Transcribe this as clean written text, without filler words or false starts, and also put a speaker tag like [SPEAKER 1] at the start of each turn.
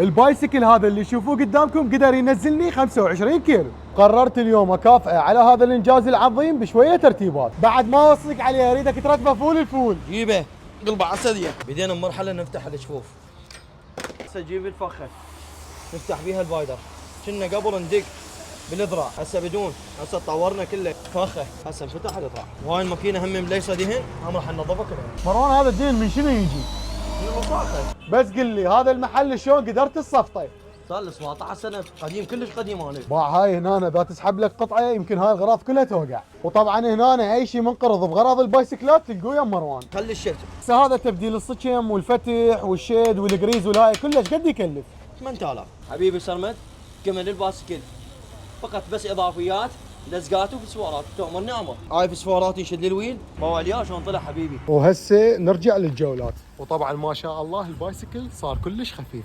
[SPEAKER 1] البايسكل هذا اللي تشوفوه قدامكم قدر ينزلني 25 كيلو. قررت اليوم اكافئه على هذا الانجاز العظيم بشويه ترتيبات. بعد ما اوصيك عليه اريدك ترتبه فول الفول.
[SPEAKER 2] جيبه قلبه عسديه. بدينا بمرحله نفتح الجفوف. هسه جيب الفخه نفتح بيها البايدر. كنا قبل ندق بالذراع، هسه بدون. هسه طورنا كله فخه. هسه انفتح الذراع. وهاي الماكينه هم مليصه دهن، هم راح ننظفها كلها.
[SPEAKER 1] مروان هذا الدين من شنو يجي؟
[SPEAKER 2] من المصاخه.
[SPEAKER 1] بس قل لي هذا المحل شلون قدرت تصفطه؟
[SPEAKER 2] صار له 17 سنه، قديم كلش قديم انا.
[SPEAKER 1] باع هاي هنا اذا تسحب لك قطعه يمكن هاي الاغراض كلها توقع. وطبعا هنا اي شيء منقرض بغراض البايسكلات تلقوه يا مروان.
[SPEAKER 2] خلي الشفت.
[SPEAKER 1] هسه هذا تبديل الصكم والفتح والشيد والجريز والهاي كلش قد يكلف؟
[SPEAKER 2] 8000 حبيبي سرمد. كمل الباسكل فقط بس اضافيات، لزقات وفسفورات. تؤمرني امر. هاي فسفورات يشد لي الويل. مواليا شلون طلع حبيبي.
[SPEAKER 1] وهسه نرجع للجولات. وطبعا ما شاء الله البايسكل صار كلش خفيف.